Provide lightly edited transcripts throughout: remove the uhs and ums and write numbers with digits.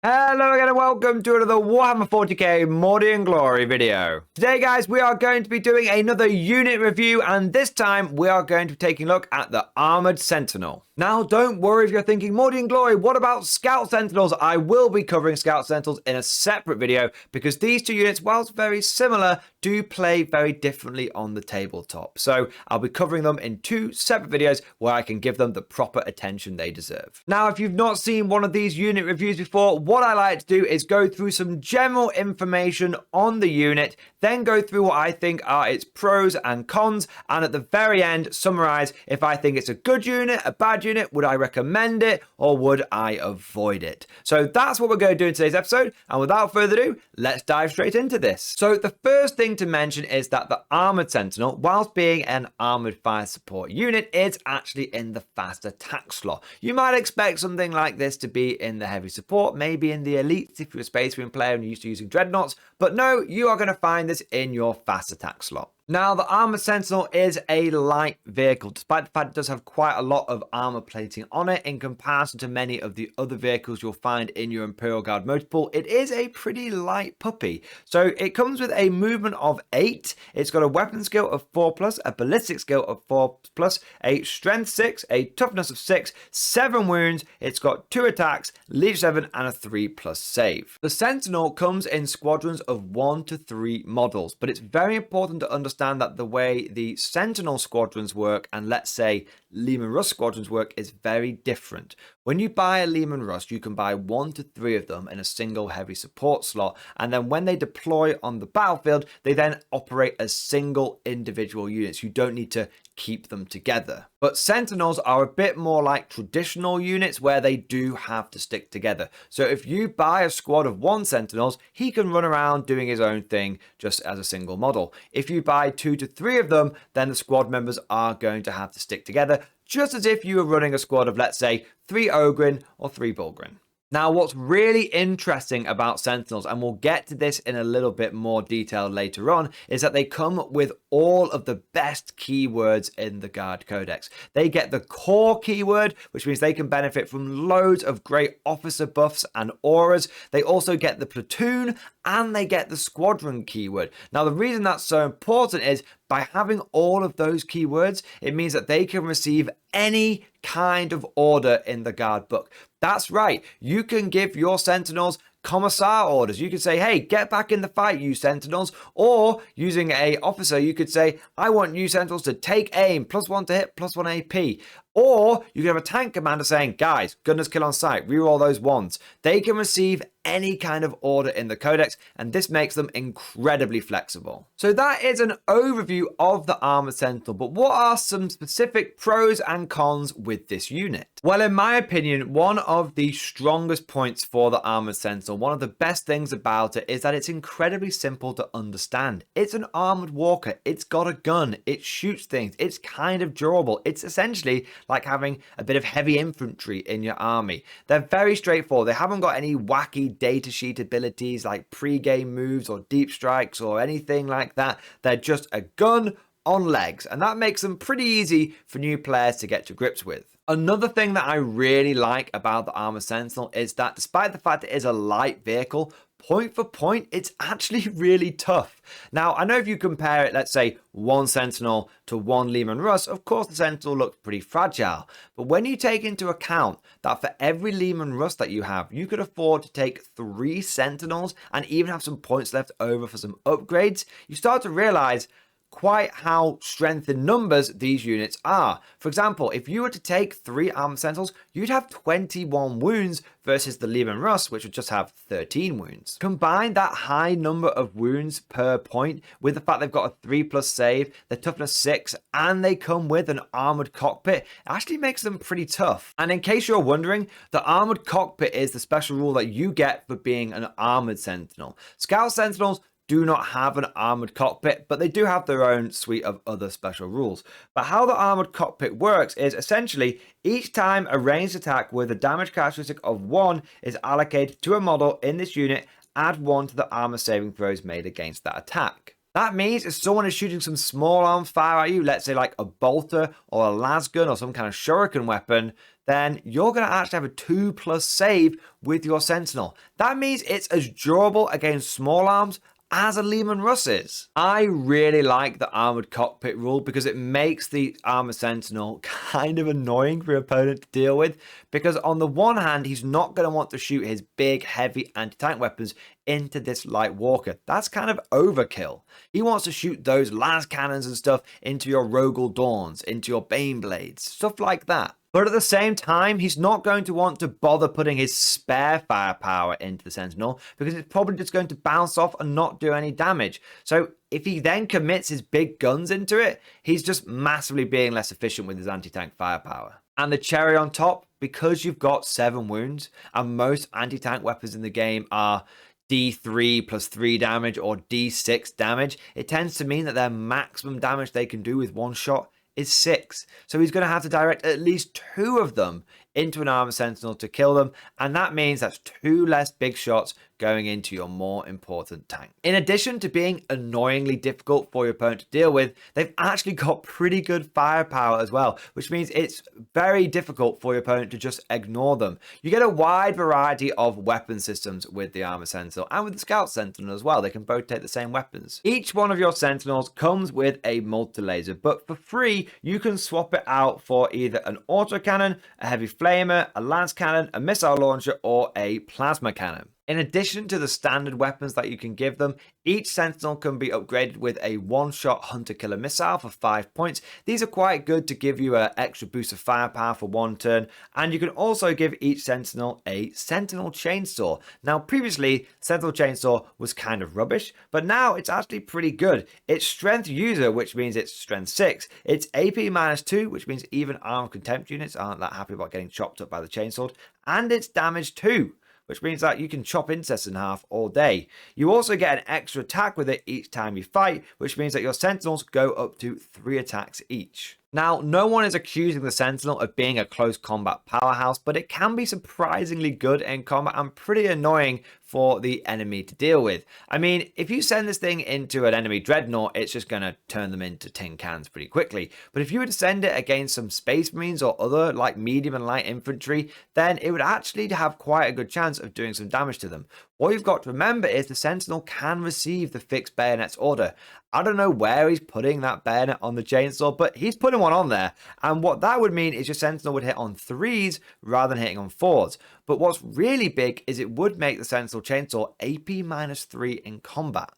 Hello again and welcome to another Warhammer 40k Morty and Glory video. Today guys, we are going to be doing another unit review, and this time we are going to be taking a look at the Armoured Sentinel. Now don't worry if you're thinking, Morty and Glory, what about Scout Sentinels? I will be covering Scout Sentinels in a separate video because these two units, whilst very similar, do play very differently on the tabletop. So I'll be covering them in two separate videos where I can give them the proper attention they deserve. Now, if you've not seen one of these unit reviews before, what I like to do is go through some general information on the unit, then go through what I think are its pros and cons, and at the very end, summarize if I think it's a good unit, a bad unit, would I recommend it, or would I avoid it? So that's what we're going to do in today's episode, and without further ado, let's dive straight into this. So the first thing to mention is that the Armoured Sentinel, whilst being an armoured fire support unit, is actually in the fast attack slot. You might expect something like this to be in the heavy support, maybe in the elites if you're a Space Marine player and you're used to using dreadnoughts, but no, you are going to find this in your fast attack slot. Now, the Armoured Sentinel is a light vehicle, despite the fact it does have quite a lot of armor plating on it in comparison to many of the other vehicles you'll find in your Imperial Guard multiple. It is a pretty light puppy. So it comes with a movement of 8, it's got a weapon skill of 4+, a ballistic skill of 4+, a strength 6, a toughness of 6, 7 wounds, it's got 2 attacks, leech 7, and a 3+ save. The Sentinel comes in squadrons of 1 to 3 models, but it's very important to understand that the way the Sentinel squadrons work and let's say Leman Russ squadrons work is very different. When you buy a Leman Russ, you can buy 1 to 3 of them in a single heavy support slot, and then when they deploy on the battlefield, they then operate as single individual units. You don't need to keep them together. But Sentinels are a bit more like traditional units where they do have to stick together. So if you buy a squad of 1 Sentinels, he can run around doing his own thing just as a single model. If you buy 2 to 3 of them, then the squad members are going to have to stick together, just as if you were running a squad of, let's say, 3 Ogrin or 3 Bulgrin. Now, what's really interesting about Sentinels, and we'll get to this in a little bit more detail later on, is that they come with all of the best keywords in the Guard Codex. They get the core keyword, which means they can benefit from loads of great officer buffs and auras. They also get the platoon, and they get the squadron keyword. Now, the reason that's so important is by having all of those keywords, it means that they can receive any kind of order in the Guard book. That's right, you can give your Sentinels commissar orders. You could say, hey, get back in the fight, you Sentinels. Or using a officer, you could say, I want you Sentinels to take aim, +1 to hit, +1 AP. Or you could have a tank commander saying, guys, gunners kill on sight, reroll those ones. They can receive any kind of order in the codex, and this makes them incredibly flexible. So that is an overview of the Armoured Sentinel, but what are some specific pros and cons with this unit? Well, in my opinion, one of the strongest points for the Armoured Sentinel, one of the best things about it, is that it's incredibly simple to understand. It's an armoured walker, it's got a gun, it shoots things, it's kind of durable. It's essentially like having a bit of heavy infantry in your army. They're very straightforward. They haven't got any wacky datasheet abilities like pre-game moves or deep strikes or anything like that. They're just a gun on legs, and that makes them pretty easy for new players to get to grips with. Another thing that I really like about the Armoured Sentinel is that despite the fact it is a light vehicle, point for point, it's actually really tough. Now, I know if you compare it, let's say, 1 Sentinel to 1 Leman Russ, of course the Sentinel looks pretty fragile. But when you take into account that for every Leman Russ that you have, you could afford to take 3 Sentinels and even have some points left over for some upgrades, you start to realize quite how strength in numbers these units are. For example, if you were to take 3 Armoured Sentinels, you'd have 21 wounds versus the Leman Russ, which would just have 13 wounds. Combine that high number of wounds per point with the fact they've got a 3+ save, their toughness 6, and they come with an armoured cockpit, it actually makes them pretty tough. And in case you're wondering, the armoured cockpit is the special rule that you get for being an Armoured Sentinel. Scout Sentinels do not have an armoured cockpit, but they do have their own suite of other special rules. But how the armoured cockpit works is essentially each time a ranged attack with a damage characteristic of 1 is allocated to a model in this unit, add 1 to the armor saving throws made against that attack. That means if someone is shooting some small arms fire at you, let's say like a bolter or a lasgun or some kind of shuriken weapon, then you're going to actually have a 2+ save with your Sentinel. That means it's as durable against small arms as a Leman Russ is. I really like the armored cockpit rule because it makes the armored Sentinel kind of annoying for your opponent to deal with, because on the one hand, he's not going to want to shoot his big, heavy anti-tank weapons into this light walker. That's kind of overkill. He wants to shoot those las cannons and stuff into your Rogel Dawns, into your Bane Blades, stuff like that. But at the same time, he's not going to want to bother putting his spare firepower into the Sentinel because it's probably just going to bounce off and not do any damage. So if he then commits his big guns into it, he's just massively being less efficient with his anti-tank firepower. And the cherry on top, because you've got 7 wounds and most anti-tank weapons in the game are D3 plus 3 damage or D6 damage, it tends to mean that their maximum damage they can do with one shot is 6. So he's going to have to direct at least 2 of them into an armor Sentinel to kill them, and that means that's 2 less big shots going into your more important tank. In addition to being annoyingly difficult for your opponent to deal with, they've actually got pretty good firepower as well, which means it's very difficult for your opponent to just ignore them. You get a wide variety of weapon systems with the Armor Sentinel and with the Scout Sentinel as well. They can both take the same weapons. Each one of your Sentinels comes with a multi-laser, but for free, you can swap it out for either an autocannon, a heavy flamer, a lance cannon, a missile launcher, or a plasma cannon. In addition to the standard weapons that you can give them, each Sentinel can be upgraded with a one-shot hunter-killer missile for 5 points. These are quite good to give you an extra boost of firepower for one turn, and you can also give each Sentinel a Sentinel Chainsaw. Now previously, Sentinel Chainsaw was kind of rubbish, but now it's actually pretty good. It's Strength User, which means it's Strength 6. It's AP -2, which means even armed contempt units aren't that happy about getting chopped up by the chainsword, and it's Damage 2. Which means that you can chop insects in half all day. You also get an extra attack with it each time you fight, which means that your Sentinels go up to 3 attacks each. Now, no one is accusing the Sentinel of being a close combat powerhouse, but it can be surprisingly good in combat and pretty annoying for the enemy to deal with. I mean, if you send this thing into an enemy dreadnought, it's just going to turn them into tin cans pretty quickly. But if you were to send it against some Space Marines or other like medium and light infantry, then it would actually have quite a good chance of doing some damage to them. What you've got to remember is the Sentinel can receive the fixed bayonets order. I don't know where he's putting that bayonet on the chainsaw, but he's putting one on there. And what that would mean is your Sentinel would hit on 3s rather than hitting on 4s. But what's really big is it would make the Sentinel chainsaw AP -3 in combat.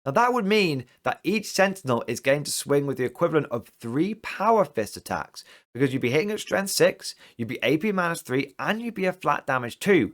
Now that would mean that each Sentinel is going to swing with the equivalent of 3 Power Fist attacks, because you'd be hitting at Strength 6, you'd be AP -3, and you'd be a flat damage 2.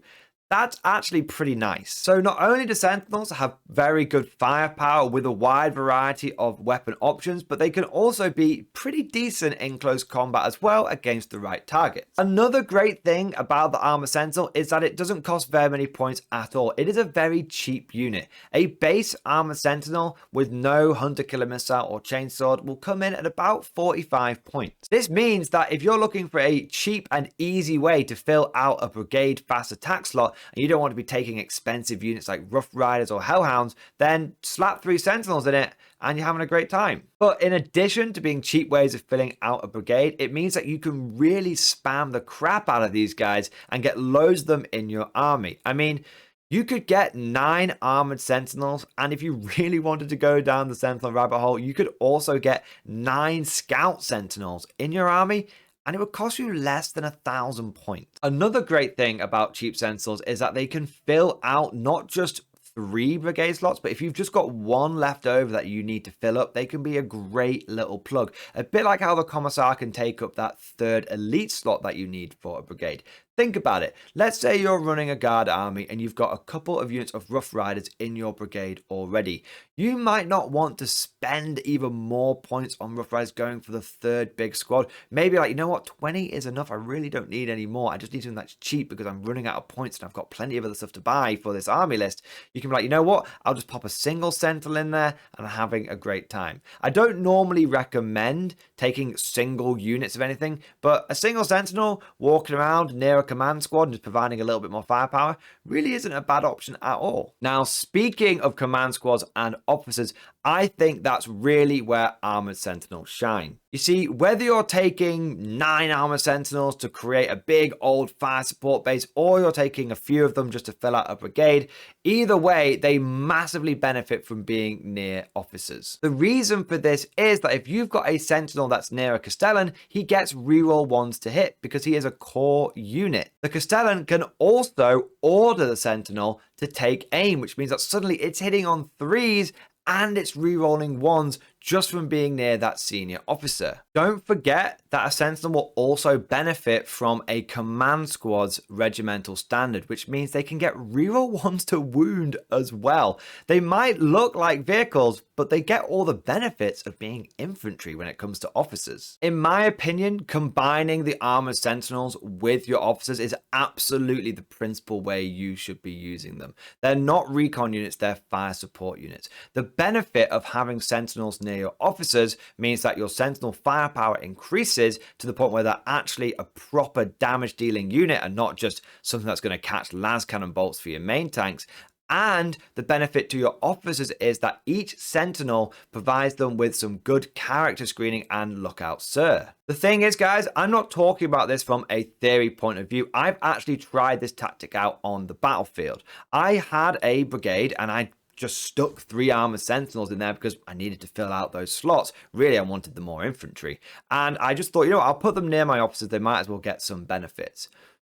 That's actually pretty nice. So not only do Sentinels have very good firepower with a wide variety of weapon options, but they can also be pretty decent in close combat as well against the right targets. Another great thing about the Armor Sentinel is that it doesn't cost very many points at all. It is a very cheap unit. A base Armor Sentinel with no hunter-killer missile or chainsword will come in at about 45 points. This means that if you're looking for a cheap and easy way to fill out a brigade fast attack slot, and you don't want to be taking expensive units like Rough Riders or Hellhounds, then slap 3 Sentinels in it and you're having a great time. But in addition to being cheap ways of filling out a brigade, it means that you can really spam the crap out of these guys and get loads of them in your army. I mean, you could get 9 armored Sentinels, and if you really wanted to go down the Sentinel rabbit hole, you could also get 9 Scout Sentinels in your army, and it would cost you less than 1,000 points. Another great thing about cheap Sentinels is that they can fill out not just 3 brigade slots, but if you've just got 1 left over that you need to fill up, they can be a great little plug. A bit like how the Commissar can take up that 3rd elite slot that you need for a brigade. Think about it. Let's say you're running a guard army and you've got a couple of units of Rough Riders in your brigade already. You might not want to spend even more points on Rough Riders going for the 3rd big squad. Maybe like, you know what, 20 is enough. I really don't need any more. I just need something that's cheap because I'm running out of points and I've got plenty of other stuff to buy for this army list. You can be like, you know what, I'll just pop a single Sentinel in there and I'm having a great time. I don't normally recommend taking single units of anything, but a single Sentinel walking around near a command squad and just providing a little bit more firepower really isn't a bad option at all. Now, speaking of command squads and officers, I think that's really where Armoured Sentinels shine. You see, whether you're taking 9 Armoured Sentinels to create a big old fire support base, or you're taking a few of them just to fill out a brigade, either way, they massively benefit from being near officers. The reason for this is that if you've got a Sentinel that's near a Castellan, he gets reroll 1s to hit because he is a core unit. The Castellan can also order the Sentinel to take aim, which means that suddenly it's hitting on 3s and it's rerolling 1s just from being near that senior officer. Don't forget that a Sentinel will also benefit from a command squad's regimental standard, which means they can get reroll 1s to wound as well. They might look like vehicles, but they get all the benefits of being infantry when it comes to officers. In my opinion, combining the Armoured Sentinels with your officers is absolutely the principal way you should be using them. They're not recon units, they're fire support units. The benefit of having Sentinels near your officers means that your Sentinel firepower increases to the point where they're actually a proper damage dealing unit and not just something that's going to catch las cannon bolts for your main tanks. And the benefit to your officers is that each Sentinel provides them with some good character screening and lookout sir. The thing is, guys, I'm not talking about this from a theory point of view. I've actually tried this tactic out on the battlefield. I had a brigade and I just stuck 3 Armoured Sentinels in there because I needed to fill out those slots. Really, I wanted the more infantry. And I just thought, you know what, I'll put them near my officers. They might as well get some benefits.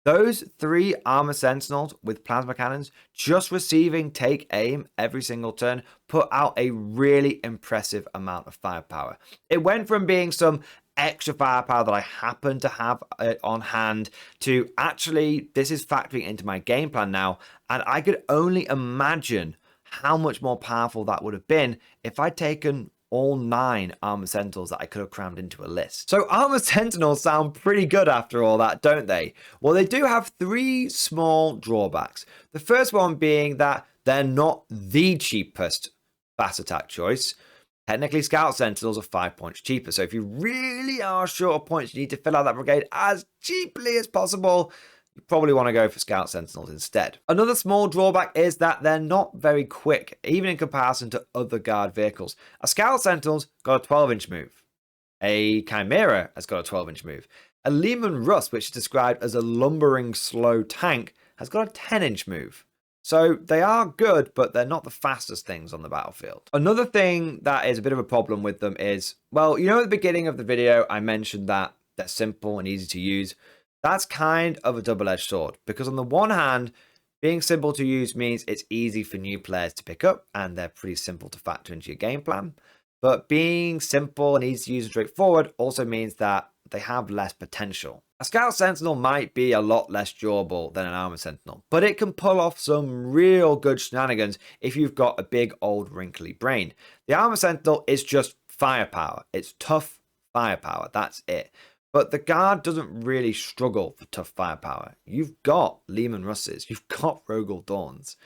Those 3 Armoured Sentinels with plasma cannons just receiving take aim every single turn put out a really impressive amount of firepower. It went from being some extra firepower that I happen to have on hand to actually this is factoring into my game plan now, and I could only imagine how much more powerful that would have been if I'd taken all 9 Armoured Sentinels that I could have crammed into a list. So Armoured Sentinels sound pretty good after all that, don't they? Well, they do have 3 small drawbacks. The first one being that they're not the cheapest fast attack choice. Technically, Scout Sentinels are 5 points cheaper, so if you really are short of points, you need to fill out that brigade as cheaply as possible. You probably want to go for Scout Sentinels instead. Another small drawback is that they're not very quick, even in comparison to other guard vehicles. A Scout Sentinel's got a 12-inch move. A Chimera has got a 12-inch move. A Lehman Russ, which is described as a lumbering slow tank, has got a 10-inch move. So they are good, but they're not the fastest things on the battlefield. Another thing that is a bit of a problem with them is, well, you know, at the beginning of the video, I mentioned that they're simple and easy to use. That's kind of a double-edged sword, because on the one hand, being simple to use means it's easy for new players to pick up, and they're pretty simple to factor into your game plan. But being simple and easy to use and straightforward also means that they have less potential. A Scout Sentinel might be a lot less durable than an Armoured Sentinel, but it can pull off some real good shenanigans if you've got a big old wrinkly brain. The Armoured Sentinel is just firepower. It's tough firepower. That's it. But the guard doesn't really struggle for tough firepower. You've got Lehman Russes, you've got Rogel Dawns,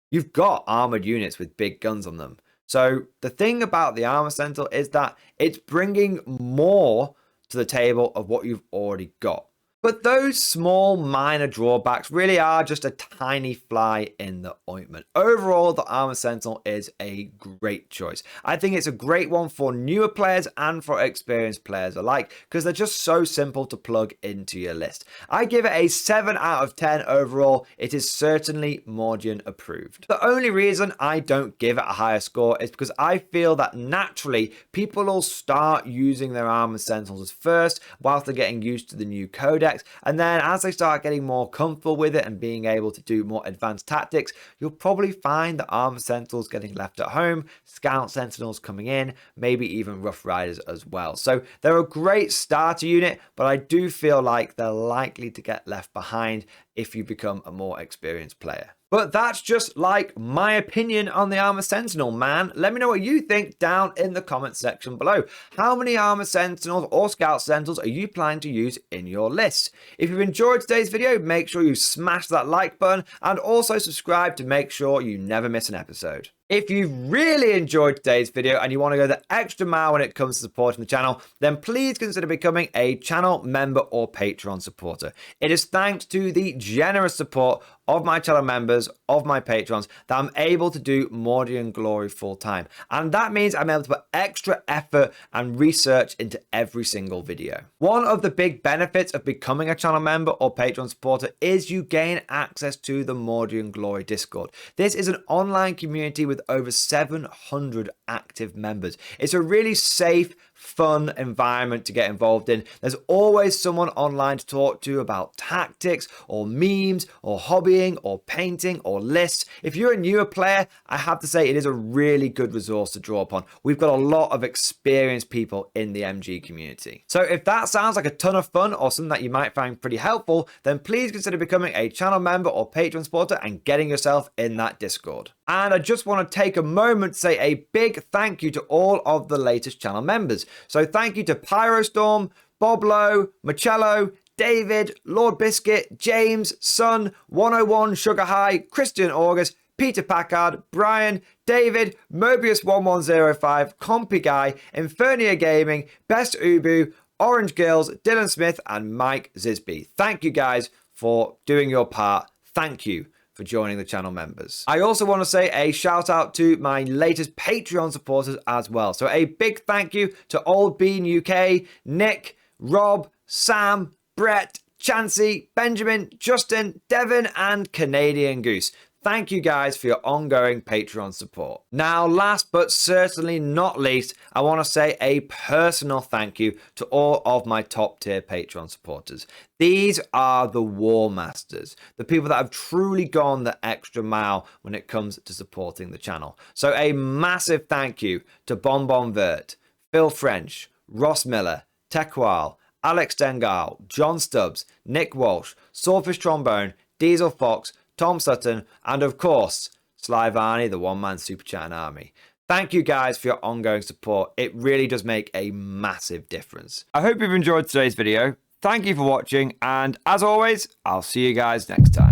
you've got armored units with big guns on them. So the thing about the Armoured Sentinel is that it's bringing more to the table of what you've already got. But those small minor drawbacks really are just a tiny fly in the ointment. Overall, the Armoured Sentinel is a great choice. I think it's a great one for newer players and for experienced players alike, because they're just so simple to plug into your list. I give it a 7 out of 10 overall. It is certainly Mordian approved. The only reason I don't give it a higher score is because I feel that naturally people will start using their Armoured Sentinels first whilst they're getting used to the new codex. And then as they start getting more comfortable with it and being able to do more advanced tactics, you'll probably find the Armoured Sentinels getting left at home, Scout Sentinels coming in, maybe even Rough Riders as well. So they're a great starter unit, but I do feel like they're likely to get left behind if you become a more experienced player. But that's just like my opinion on the Armoured Sentinel, man. Let me know what you think down in the comment section below. How many Armoured Sentinels or Scout Sentinels are you planning to use in your list? If you've enjoyed today's video, make sure you smash that like button and also subscribe to make sure you never miss an episode. If you've really enjoyed today's video and you want to go the extra mile when it comes to supporting the channel, then please consider becoming a channel member or Patreon supporter. It is thanks to the generous support of my channel members, of my patrons, that I'm able to do Mordian Glory full time. And that means I'm able to put extra effort and research into every single video. One of the big benefits of becoming a channel member or Patreon supporter is you gain access to the Mordian Glory Discord. This is an online community with over 700 active members. It's a really safe, fun environment to get involved in. There's always someone online to talk to about tactics or memes or hobbying or painting or lists. If you're a newer player, I have to say it is a really good resource to draw upon. We've got a lot of experienced people in the MG community. So if that sounds like a ton of fun or something that you might find pretty helpful, then please consider becoming a channel member or Patreon supporter and getting yourself in that Discord. And I just want to take a moment to say a big thank you to all of the latest channel members. So thank you to Pyrostorm, Boblo, Machello, David, Lord Biscuit, James, Sun, 101 Sugar High, Christian August, Peter Packard, Brian, David, Mobius1105, Compy Guy, Infernia Gaming, Best Ubu, Orange Girls, Dylan Smith, and Mike Zisby. Thank you guys for doing your part. Thank you for joining the channel members. I also want to say a shout out to my latest Patreon supporters as well. So a big thank you to Old Bean UK, Nick, Rob, Sam, Brett, Chansey, Benjamin, Justin, Devin, and Canadian Goose. Thank you guys for your ongoing Patreon support. Now, last but certainly not least, I want to say a personal thank you to all of my top tier Patreon supporters. These are the War Masters, the people that have truly gone the extra mile when it comes to supporting the channel. So a massive thank you to Bonbon Vert, Phil French, Ross Miller, Tekwal, Alex Dengal, John Stubbs, Nick Walsh, Swordfish Trombone, Diesel Fox, Tom Sutton, and of course, Sly Varney, the one-man super chatting army. Thank you guys for your ongoing support. It really does make a massive difference. I hope you've enjoyed today's video. Thank you for watching, and as always, I'll see you guys next time.